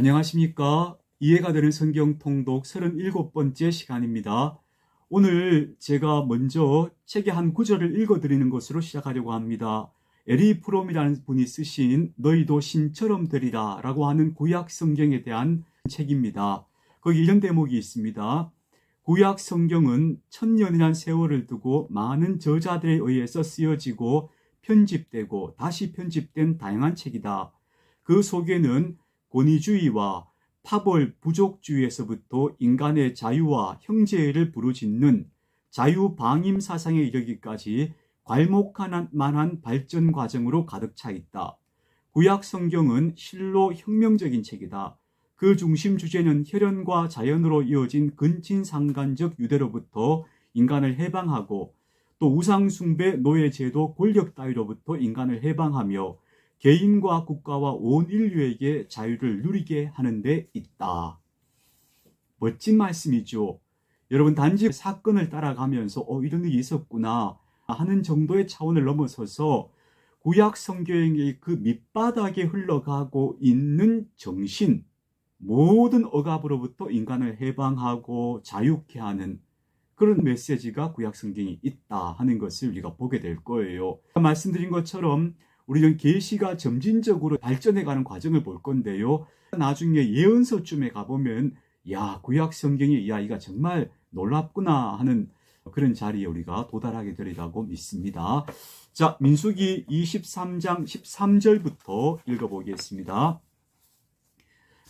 안녕하십니까? 이해가 되는 성경 통독 37번째 시간입니다. 오늘 제가 먼저 책의 한 구절을 읽어드리는 것으로 시작하려고 합니다. 에리 프롬이라는 분이 쓰신 너희도 신처럼 되리라 라고 하는 구약 성경에 대한 책입니다. 거기 이런 대목이 있습니다. 구약 성경은 천년이라는 세월을 두고 많은 저자들에 의해서 쓰여지고 편집되고 다시 편집된 다양한 책이다. 그 속에는 권위주의와 파벌 부족주의에서부터 인간의 자유와 형제를 부르짖는 자유방임 사상에 이르기까지 괄목할 만한 발전 과정으로 가득 차 있다. 구약 성경은 실로 혁명적인 책이다. 그 중심 주제는 혈연과 자연으로 이어진 근친상간적 유대로부터 인간을 해방하고 또 우상숭배, 노예제도, 권력 따위로부터 인간을 해방하며 개인과 국가와 온 인류에게 자유를 누리게 하는 데 있다. 멋진 말씀이죠. 여러분, 단지 사건을 따라가면서 이런 일이 있었구나 하는 정도의 차원을 넘어서서 구약 성경의 그 밑바닥에 흘러가고 있는 정신, 모든 억압으로부터 인간을 해방하고 자유케 하는 그런 메시지가 구약 성경이 있다 하는 것을 우리가 보게 될 거예요. 말씀드린 것처럼 우리는 계시가 점진적으로 발전해가는 과정을 볼 건데요. 나중에 예언서쯤에 가보면 구약 성경의 이야기가 정말 놀랍구나 하는 그런 자리에 우리가 도달하게 되리라고 믿습니다. 자, 민수기 23장 13절부터 읽어보겠습니다.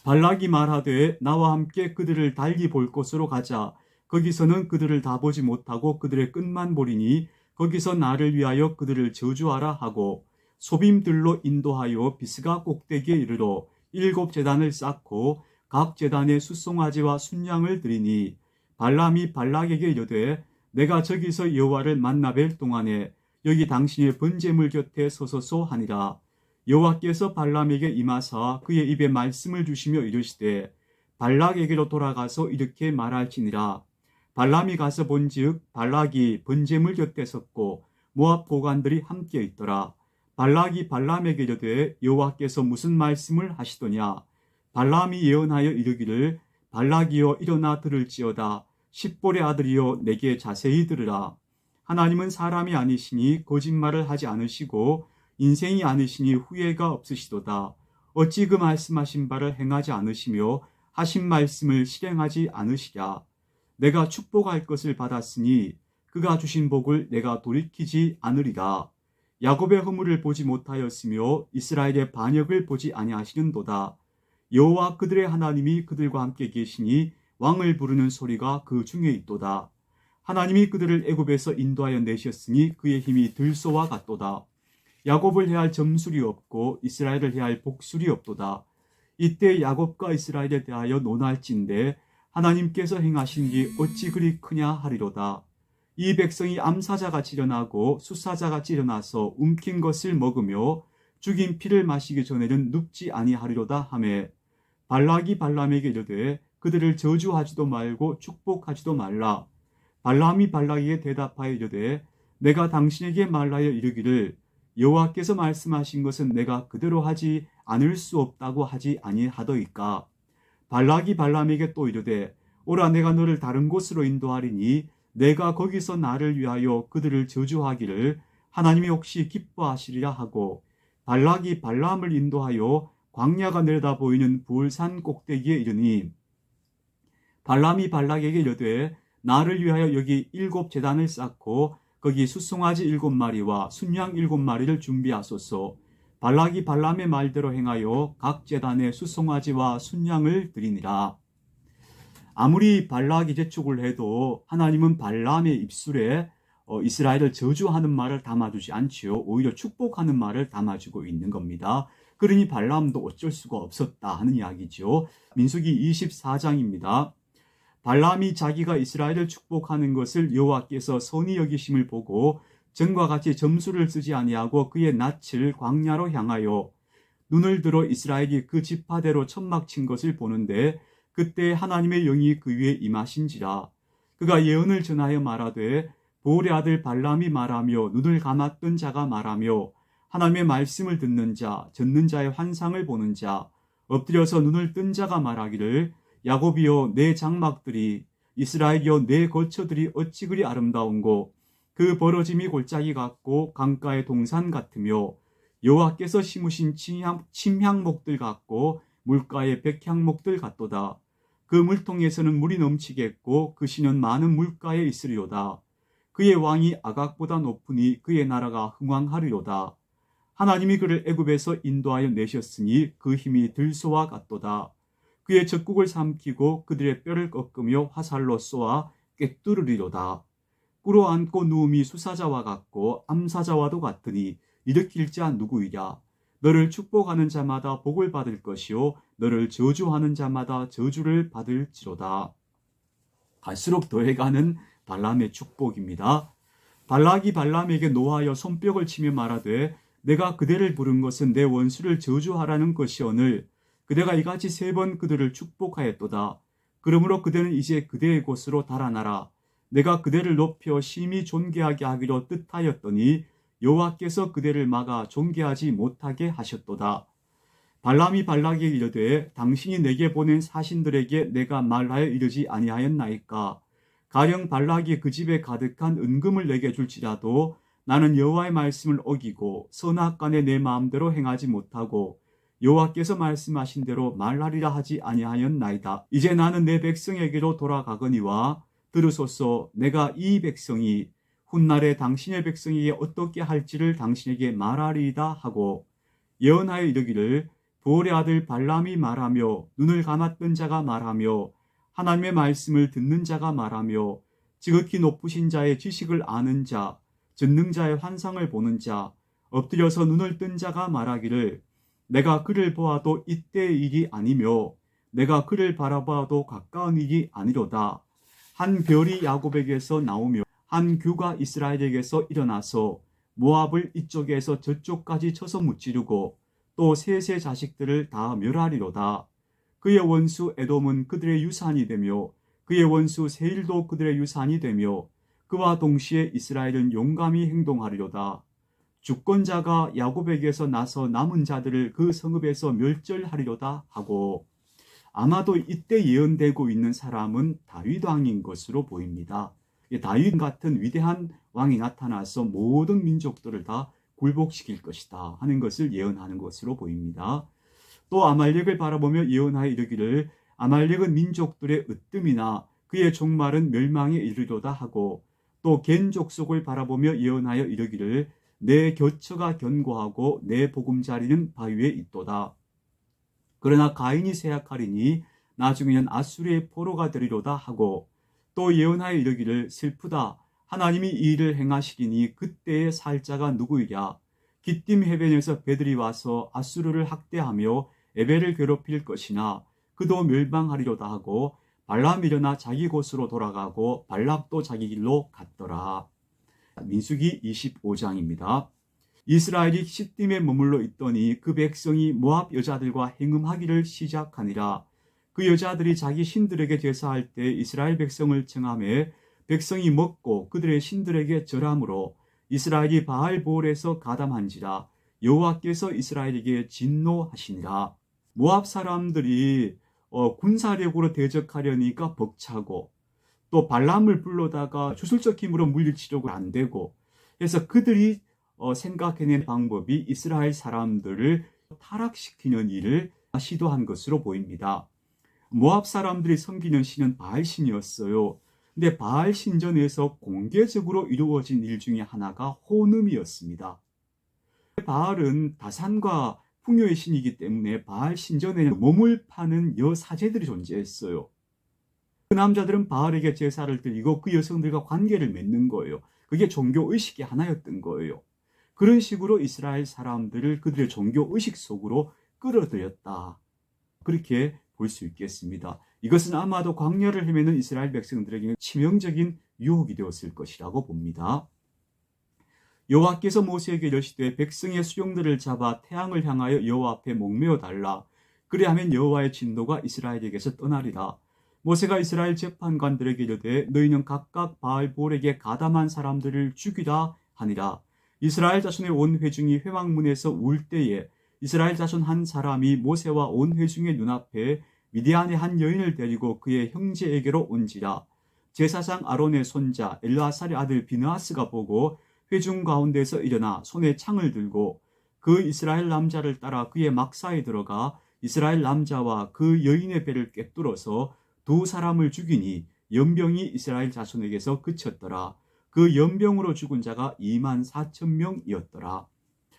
발락이 말하되 나와 함께 그들을 달리 볼 곳으로 가자. 거기서는 그들을 다 보지 못하고 그들의 끝만 보리니 거기서 나를 위하여 그들을 저주하라 하고 소빔들로 인도하여 비스가 꼭대기에 이르러 7 제단을 쌓고 각 제단에 숫송아지와 순양을 드리니 발람이 발락에게 이르되 내가 저기서 여호와를 만나 뵐 동안에 여기 당신의 번제물 곁에 서소서 하니라. 여호와께서 발람에게 임하사 그의 입에 말씀을 주시며 이르시되 발락에게로 돌아가서 이렇게 말할지니라. 발람이 가서 본즉 발락이 번제물 곁에 섰고 모압 고관들이 함께 있더라. 발락이 발람에게 이르되 여호와께서 무슨 말씀을 하시더냐. 발람이 예언하여 이르기를 발락이여 일어나 들을지어다. 십볼의 아들이여 내게 자세히 들으라. 하나님은 사람이 아니시니 거짓말을 하지 않으시고 인생이 아니시니 후회가 없으시도다. 어찌 그 말씀하신 바를 행하지 않으시며 하신 말씀을 실행하지 않으시랴. 내가 축복할 것을 받았으니 그가 주신 복을 내가 돌이키지 않으리라. 야곱의 허물을 보지 못하였으며 이스라엘의 반역을 보지 아니하시는도다. 여호와 그들의 하나님이 그들과 함께 계시니 왕을 부르는 소리가 그 중에 있도다. 하나님이 그들을 애굽에서 인도하여 내셨으니 그의 힘이 들소와 같도다. 야곱을 해할 점술이 없고 이스라엘을 해할 복술이 없도다. 이때 야곱과 이스라엘에 대하여 논할진대 하나님께서 행하신 게 어찌 그리 크냐 하리로다. 이 백성이 암사자같이 일어나고 수사자같이 일어나서 움킨 것을 먹으며 죽인 피를 마시기 전에는 눕지 아니하리로다 하매 발락이 발람에게 이르되 그들을 저주하지도 말고 축복하지도 말라. 발람이 발락에게 대답하여 이르되 내가 당신에게 말하여 이르기를 여호와께서 말씀하신 것은 내가 그대로 하지 않을 수 없다고 하지 아니하더이까. 발락이 발람에게 또 이르되 오라 내가 너를 다른 곳으로 인도하리니 내가 거기서 나를 위하여 그들을 저주하기를 하나님이 혹시 기뻐하시리라 하고 발락이 발람을 인도하여 광야가 내려다 보이는 부울산 꼭대기에 이르니 발람이 발락에게 이르되 나를 위하여 여기 7 제단을 쌓고 거기 숫송아지 7마리와 순양 7마리를 준비하소서. 발락이 발람의 말대로 행하여 각 제단에 숫송아지와 순양을 드리니라. 아무리 발락이 재촉을 해도 하나님은 발람의 입술에 이스라엘을 저주하는 말을 담아주지 않지요. 오히려 축복하는 말을 담아주고 있는 겁니다. 그러니 발람도 어쩔 수가 없었다 하는 이야기죠. 민수기 24장입니다. 발람이 자기가 이스라엘을 축복하는 것을 여호와께서 선히 여기심을 보고 전과 같이 점수를 쓰지 아니하고 그의 낯을 광야로 향하여 눈을 들어 이스라엘이 그 지파대로 천막 친 것을 보는데 그때 하나님의 영이 그 위에 임하신지라. 그가 예언을 전하여 말하되 보울의 아들 발람이 말하며 눈을 감았던 자가 말하며 하나님의 말씀을 듣는 자, 듣는 자의 환상을 보는 자, 엎드려서 눈을 뜬 자가 말하기를 야곱이여 내 장막들이 이스라엘이여 내 거처들이 어찌 그리 아름다운고 그 벌어짐이 골짜기 같고 강가의 동산 같으며 여호와께서 심으신 침향목들 같고 물가의 백향목들 같도다. 그 물통에서는 물이 넘치겠고 그 신은 많은 물가에 있으리로다. 그의 왕이 아각보다 높으니 그의 나라가 흥왕하리로다. 하나님이 그를 애굽에서 인도하여 내셨으니 그 힘이 들소와 같도다. 그의 적국을 삼키고 그들의 뼈를 꺾으며 화살로 쏘아 꿰뚫으리로다. 꿇어 앉고 누움이 수사자와 같고 암사자와도 같으니 일으킬 자 누구이랴. 너를 축복하는 자마다 복을 받을 것이요 너를 저주하는 자마다 저주를 받을지로다. 갈수록 더해가는 발람의 축복입니다. 발락이 발람에게 노하여 손뼉을 치며 말하되 내가 그대를 부른 것은 내 원수를 저주하라는 것이오늘 그대가 이같이 3번 그들을 축복하였도다. 그러므로 그대는 이제 그대의 곳으로 달아나라. 내가 그대를 높여 심히 존귀하게 하기로 뜻하였더니 여호와께서 그대를 막아 존귀하지 못하게 하셨도다. 발람이 발락에게 이르되 당신이 내게 보낸 사신들에게 내가 말하여 이르지 아니하였나이까. 가령 발락이 그 집에 가득한 은금을 내게 줄지라도 나는 여호와의 말씀을 어기고 선악간에 내 마음대로 행하지 못하고 여호와께서 말씀하신 대로 말하리라 하지 아니하였나이다. 이제 나는 내 백성에게로 돌아가거니와 들으소서. 내가 이 백성이 훗날에 당신의 백성에게 어떻게 할지를 당신에게 말하리이다 하고 예언하여 이르기를 보올의 아들 발람이 말하며 눈을 감았던 자가 말하며 하나님의 말씀을 듣는 자가 말하며 지극히 높으신 자의 지식을 아는 자 전능자의 환상을 보는 자 엎드려서 눈을 뜬 자가 말하기를 내가 그를 보아도 이때의 일이 아니며 내가 그를 바라보아도 가까운 일이 아니로다. 한 별이 야곱에게서 나오며 한 규가 이스라엘에게서 일어나서 모압을 이쪽에서 저쪽까지 쳐서 무찌르고 또 셋의 자식들을 다 멸하리로다. 그의 원수 에돔은 그들의 유산이 되며 그의 원수 세일도 그들의 유산이 되며 그와 동시에 이스라엘은 용감히 행동하리로다. 주권자가 야곱에게서 나서 남은 자들을 그 성읍에서 멸절하리로다 하고 아마도 이때 예언되고 있는 사람은 다윗 왕인 것으로 보입니다. 다윗 같은 위대한 왕이 나타나서 모든 민족들을 다 굴복시킬 것이다 하는 것을 예언하는 것으로 보입니다. 또 아말렉을 바라보며 예언하여 이르기를 아말렉은 민족들의 으뜸이나 그의 종말은 멸망에 이르리로다 하고 또 겐 족속을 바라보며 예언하여 이르기를 내 겨처가 견고하고 내 보금자리는 바위에 있도다. 그러나 가인이 쇠약하리니 나중에는 아수르의 포로가 되리로다 하고 또 예언하여 이르기를 슬프다. 하나님이 이 일을 행하시리니 그때의 살자가 누구이랴. 기띔 해변에서 배들이 와서 아수르를 학대하며 에벨을 괴롭힐 것이나 그도 멸망하리로다 하고 발람이 일어나 자기 곳으로 돌아가고 발락도 자기 길로 갔더라. 민수기 25장입니다. 이스라엘이 시딤에 머물러 있더니 그 백성이 모압 여자들과 행음하기를 시작하니라. 그 여자들이 자기 신들에게 제사할 때 이스라엘 백성을 청하며 백성이 먹고 그들의 신들에게 절함으로 이스라엘이 바알보올에서 가담한지라. 여호와께서 이스라엘에게 진노하시니라. 모압 사람들이 군사력으로 대적하려니까 벅차고 또 발람을 불러다가 주술적 힘으로 물리치려고 안 되고 그래서 그들이 생각해낸 방법이 이스라엘 사람들을 타락시키는 일을 시도한 것으로 보입니다. 모압 사람들이 섬기는 신은 바알신이었어요. 근데 바알 신전에서 공개적으로 이루어진 일 중에 하나가 호늠이었습니다. 바알은 다산과 풍요의 신이기 때문에 바알 신전에는 몸을 파는 여사제들이 존재했어요. 그 남자들은 바알에게 제사를 드리고 그 여성들과 관계를 맺는 거예요. 그게 종교의식의 하나였던 거예요. 그런 식으로 이스라엘 사람들을 그들의 종교의식 속으로 끌어들였다. 그렇게 볼 수 있겠습니다. 이것은 아마도 광야를 헤매는 이스라엘 백성들에게 치명적인 유혹이 되었을 것이라고 봅니다. 여호와께서 모세에게 이르시되 백성의 수종들을 잡아 태양을 향하여 여호와 앞에 목매어 달라. 그리하면 여호와의 진노가 이스라엘에게서 떠나리라. 모세가 이스라엘 재판관들에게 이르되 너희는 각각 바알볼에게 가담한 사람들을 죽이라 하니라. 이스라엘 자손의 온 회중이 회막문에서 울 때에 이스라엘 자손 한 사람이 모세와 온 회중의 눈앞에 미디안의 한 여인을 데리고 그의 형제에게로 온지라. 제사장 아론의 손자 엘르아살의 아들 비느하스가 보고 회중 가운데서 일어나 손에 창을 들고 그 이스라엘 남자를 따라 그의 막사에 들어가 이스라엘 남자와 그 여인의 배를 꿰뚫어서 두 사람을 죽이니 연병이 이스라엘 자손에게서 그쳤더라. 그 연병으로 죽은 자가 24,000명이었더라.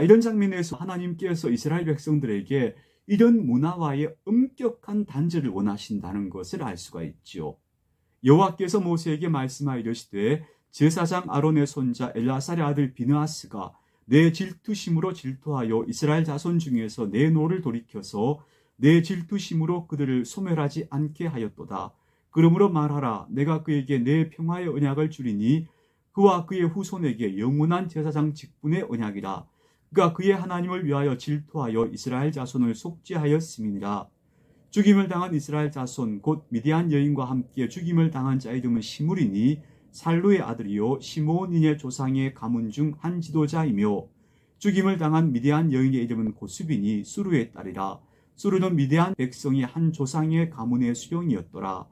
이런 장면에서 하나님께서 이스라엘 백성들에게 이런 문화와의 엄격한 단절을 원하신다는 것을 알 수가 있지요. 여호와께서 모세에게 말씀하여 이르시되 제사장 아론의 손자 엘르아살의 아들 비느하스가 내 질투심으로 질투하여 이스라엘 자손 중에서 내 노를 돌이켜서 내 질투심으로 그들을 소멸하지 않게 하였도다. 그러므로 말하라. 내가 그에게 내 평화의 언약을 주리니 그와 그의 후손에게 영원한 제사장 직분의 언약이라. 그가 그의 하나님을 위하여 질투하여 이스라엘 자손을 속죄하였음이니라. 죽임을 당한 이스라엘 자손 곧 미디안 여인과 함께 죽임을 당한 자 이름은 시므리니 살루의 아들이요 시므온인의 조상의 가문 중 한 지도자이며 죽임을 당한 미디안 여인의 이름은 고수비니 수루의 딸이라. 수루는 미디안 백성의 한 조상의 가문의 수령이었더라.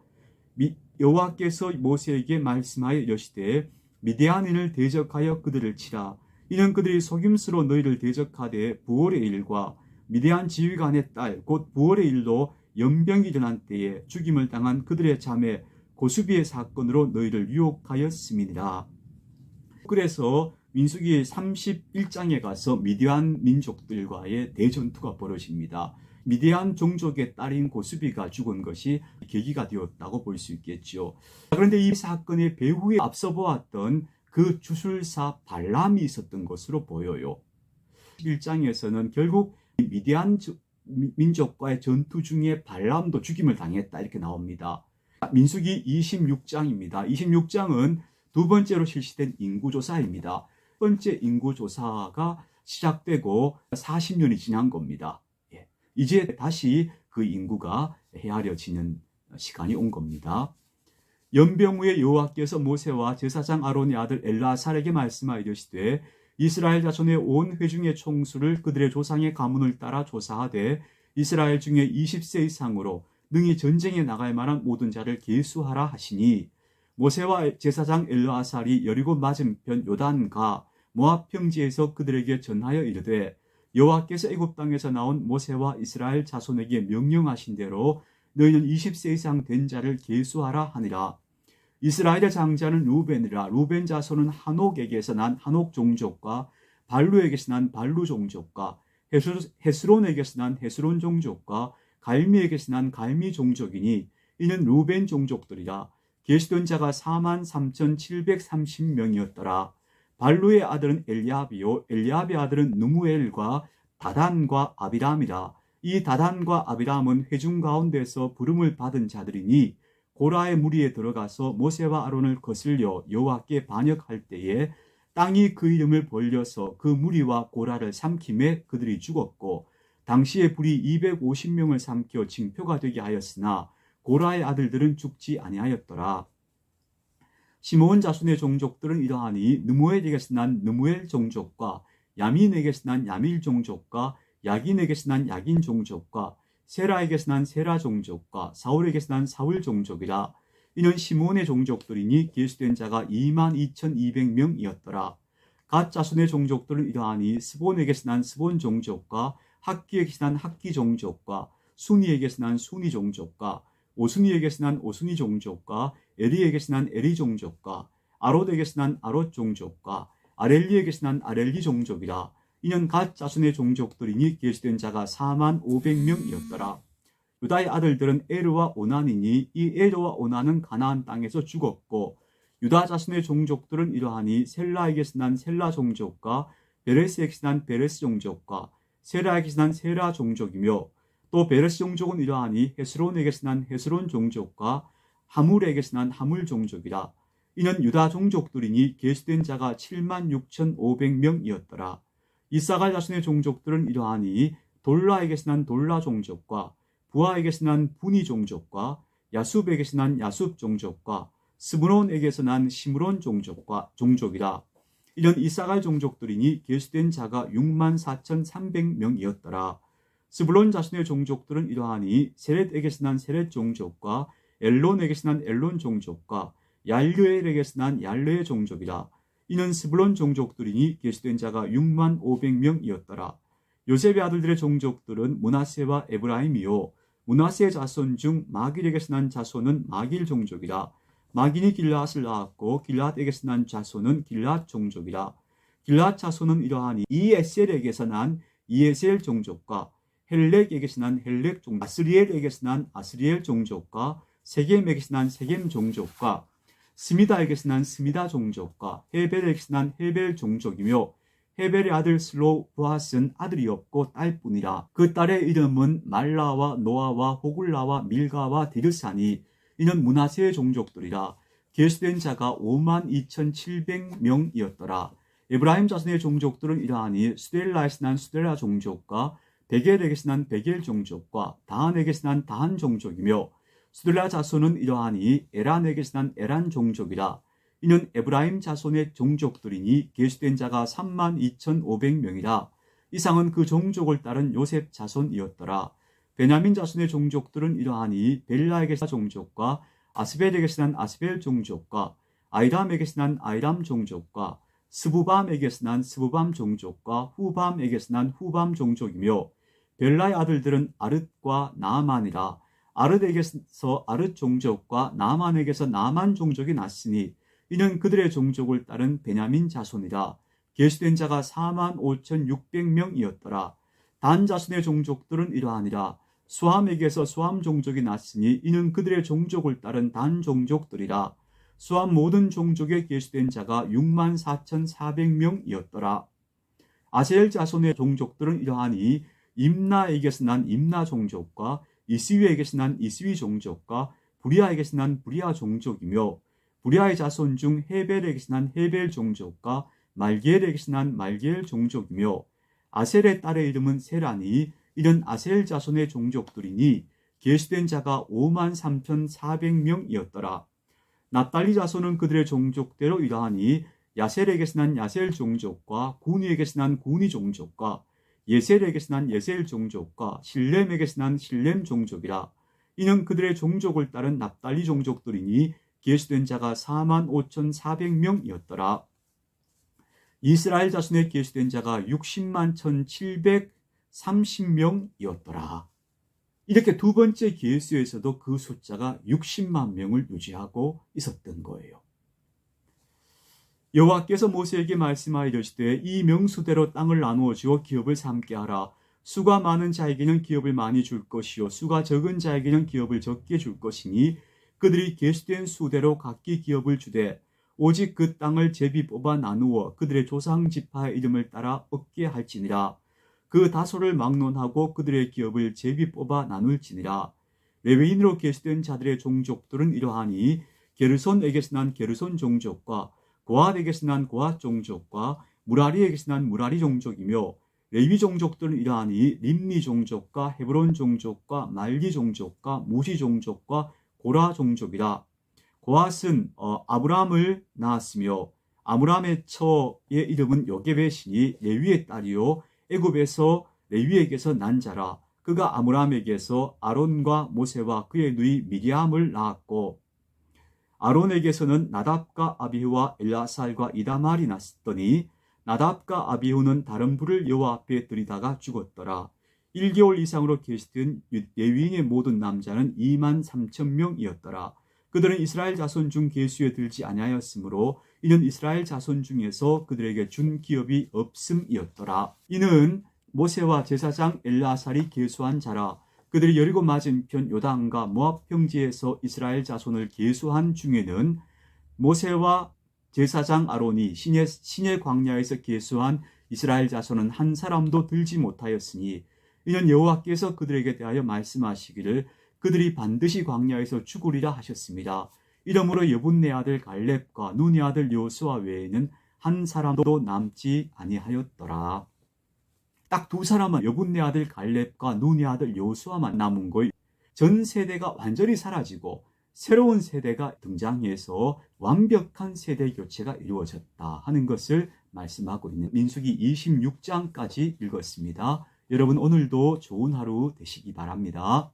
여호와께서 모세에게 말씀하여 이르시되 미디안인을 대적하여 그들을 치라. 이는 그들이 속임수로 너희를 대적하되 부올의 일과 미디안 지휘관의 딸 곧 부올의 일로 연병이 일어난 때에 죽임을 당한 그들의 자매 고수비의 사건으로 너희를 유혹하였음이니라. 그래서 민수기 31장에 가서 미디안 민족들과의 대전투가 벌어집니다. 미디안 종족의 딸인 고수비가 죽은 것이 계기가 되었다고 볼 수 있겠죠. 그런데 이 사건의 배후에 앞서 보았던 그 주술사 발람이 있었던 것으로 보여요. 11장에서는 결국 미디안 민족과의 전투 중에 발람도 죽임을 당했다 이렇게 나옵니다. 민수기 26장입니다. 26장은 두 번째로 실시된 인구조사입니다. 첫 번째 인구조사가 시작되고 40년이 지난 겁니다. 이제 다시 그 인구가 헤아려지는 시간이 온 겁니다. 연병 후에 여호와께서 모세와 제사장 아론의 아들 엘르아살에게 말씀하여 이르시되 이스라엘 자손의 온 회중의 총수를 그들의 조상의 가문을 따라 조사하되 이스라엘 중에 20세 이상으로 능히 전쟁에 나갈 만한 모든 자를 계수하라 하시니 모세와 제사장 엘르아살이 여리고 맞은편 요단가 모압 평지에서 그들에게 전하여 이르되 여호와께서 애굽 땅에서 나온 모세와 이스라엘 자손에게 명령하신 대로 너희는 20세 이상 된 자를 계수하라 하니라. 이스라엘의 장자는 루벤이라. 루벤 자손은 한옥에게서 난 한옥 종족과 발루에게서 난 발루 종족과 헤스론에게서 난 헤스론 종족과 갈미에게서 난 갈미 종족이니 이는 루벤 종족들이라. 계시던 자가 43,730명이었더라. 발루의 아들은 엘리압이요 엘리압의 아들은 누무엘과 다단과 아비람이라. 이 다단과 아비람은 회중 가운데서 부름을 받은 자들이니 고라의 무리에 들어가서 모세와 아론을 거슬려 여호와께 반역할 때에 땅이 그 이름을 벌려서 그 무리와 고라를 삼킴에 그들이 죽었고 당시에 불이 250명을 삼켜 징표가 되게 하였으나 고라의 아들들은 죽지 아니하였더라. 시므온 자손의 종족들은 이러하니 느무엘에게서 난 느무엘 종족과 야민에게서 난 야밀 종족과 야긴에게서 난 야긴 종족과 세라에게서 난 세라 종족과 사울에게서 난 사울 종족이라. 이는 시므온의 종족들이니 계수된 자가 22,200명이었더라. 갓 자손의 종족들은 이러하니 스본에게서 난 스본 종족과 학기에게서 난 학기 종족과 순이에게서 난 순이 종족과 오순이에게서 난 오순이 종족과 에리에게서 난 에리 종족과 아롯에게서 난 아롯 종족과 아렐리에게서 난 아렐리 종족이라. 이는 갓 자손의 종족들이니 계수된 자가 45,000명이었더라. 유다의 아들들은 에르와 오난이니 이 에르와 오난은 가나안 땅에서 죽었고 유다 자손의 종족들은 이러하니 셀라에게서 난 셀라 종족과 베레스에게서 난 베레스 종족과 세라에게서 난 세라 종족이며 또 베레스 종족은 이러하니 헤스론에게서 난 헤스론 종족과 하물에게서 난 하물 종족이라. 이는 유다 종족들이니 계수된 자가 76,500명이었더라. 이사갈 자손의 종족들은 이러하니 돌라에게서 난 돌라 종족과 부하에게서 난 부니 종족과 야숲에게서 난 야숲 종족과 스므론에게서 난 시므론 종족이라. 이런 이사갈 종족들이니 계수된 자가 64,300명이었더라. 스불론 자손의 종족들은 이러하니 세렛에게서 난 세렛 종족과 엘론에게서 난 엘론 종족과 얄르엘에게서 난 얄르의 종족이라. 이는 스불론 종족들이니 계수된 자가 65,000명이었더라. 요셉의 아들들의 종족들은 므낫세와 에브라임이요 므낫세의 자손 중 마길에게서 난 자손은 마길 종족이라. 마길이 길앗을 낳았고 길앗에게서 난 자손은 길앗 종족이라. 길앗 자손은 이러하니 이에셀에게서 난 이에셀 종족과 헬렉에게서 난 헬렉 종족, 아스리엘에게서 난 아스리엘 종족과 세겜에게서 난 세겜 종족과 스미다에게서 난 스미다 종족과 헤벨에게서 난 헤벨 종족이며 헤벨의 아들 슬로브핫은 아들이 없고 딸뿐이라. 그 딸의 이름은 말라와 노아와 호굴라와 밀가와 디르사니 이는 므낫세의 종족들이라. 계수된 자가 52,700명이었더라. 에브라임 자손의 종족들은 이러하니 수델라에서 난 수델라 종족과 베겔에게서 난 베겔 종족과 다한에게서 난 다한 종족이며 수델라 자손은 이러하니 에란에게서 난 에란 종족이라. 이는 에브라임 자손의 종족들이니 계수된 자가 32,500명이라. 이상은 그 종족을 따른 요셉 자손이었더라. 베냐민 자손의 종족들은 이러하니 벨라에게서 종족과 아스벨에게서 난 아스벨 종족과 아이람에게서 난 아이람 종족과 스부밤에게서 난 스부밤 종족과 후밤에게서 난 후밤 종족이며 벨라의 아들들은 아릇과 나아만이라. 아릇에게서 아릇 종족과 나아만에게서 나아만 종족이 났으니 이는 그들의 종족을 따른 베냐민 자손이라. 계수된 자가 45,600명이었더라. 단 자손의 종족들은 이러하니라. 수함에게서 수함 종족이 났으니 이는 그들의 종족을 따른 단 종족들이라. 수함 모든 종족에 계수된 자가 64,400명이었더라. 아셀 자손의 종족들은 이러하니 임나에게서 난 임나 종족과 이스위에게서 난 이스위 종족과 부리아에게서 난 부리아 종족이며 부리아의 자손 중 헤벨에게서 난 헤벨 종족과 말기엘에게서 난 말기엘 종족이며 아셀의 딸의 이름은 세라니 이는 아셀 자손의 종족들이니 계수된 자가 53,400명이었더라. 납달리 자손은 그들의 종족대로 이러하니 야셀에게서 난 야셀 종족과 구니에게서 난 구니 종족과 예셀에게서 난 예셀 종족과 실렘에게서 난 실렘 종족이라. 이는 그들의 종족을 따른 납달리 종족들이니 계수된 자가 45,400명이었더라. 이스라엘 자손의 계수된 자가 60만 1,730명이었더라. 이렇게 두 번째 계수에서도 그 숫자가 60만 명을 유지하고 있었던 거예요. 여호와께서 모세에게 말씀하여 이르시되 이 명수대로 땅을 나누어 주어 기업을 삼게 하라. 수가 많은 자에게는 기업을 많이 줄 것이요 수가 적은 자에게는 기업을 적게 줄 것이니 그들이 계수된 수대로 각기 기업을 주되 오직 그 땅을 제비 뽑아 나누어 그들의 조상 지파의 이름을 따라 얻게 할지니라. 그 다소를 막론하고 그들의 기업을 제비 뽑아 나눌지니라. 레위인으로 계수된 자들의 종족들은 이러하니 게르손에게서 난 게르손 종족과 고핫에게서 난 고핫 종족과 무라리에게서 난 무라리 종족이며 레위 종족들은 이러하니 림니 종족과 헤브론 종족과 말기 종족과 무시 종족과 고라 종족이라. 고핫은 아브람을 낳았으며 아므람의 처의 이름은 요게벳이니 레위의 딸이요 애굽에서 레위에게서 난 자라. 그가 아므람에게서 아론과 모세와 그의 누이 미리암을 낳았고 아론에게서는 나답과 아비후와 엘라살과 이다말이 났더니 나답과 아비후는 다른 불을 여호와 앞에 들이다가 죽었더라. 1개월 이상으로 계시된 레위인의 모든 남자는 23,000명이었더라. 그들은 이스라엘 자손 중 계수에 들지 아니하였으므로 이는 이스라엘 자손 중에서 그들에게 준 기업이 없음이었더라. 이는 모세와 제사장 엘라살이 계수한 자라. 그들이 여리고 맞은편 요단과 모압 평지에서 이스라엘 자손을 계수한 중에는 모세와 제사장 아론이 신의 광야에서 계수한 이스라엘 자손은 한 사람도 들지 못하였으니 이는 여호와께서 그들에게 대하여 말씀하시기를 그들이 반드시 광야에서 죽으리라 하셨습니다. 이러므로 여분네 아들 갈렙과 눈의 아들 여호수아 외에는 한 사람도 남지 아니하였더라. 딱 두 사람은 여분네 아들 갈렙과 눈의 아들 여호수아만 남은 거예요. 전 세대가 완전히 사라지고 새로운 세대가 등장해서 완벽한 세대 교체가 이루어졌다 하는 것을 말씀하고 있는 민수기 26장까지 읽었습니다. 여러분 오늘도 좋은 하루 되시기 바랍니다.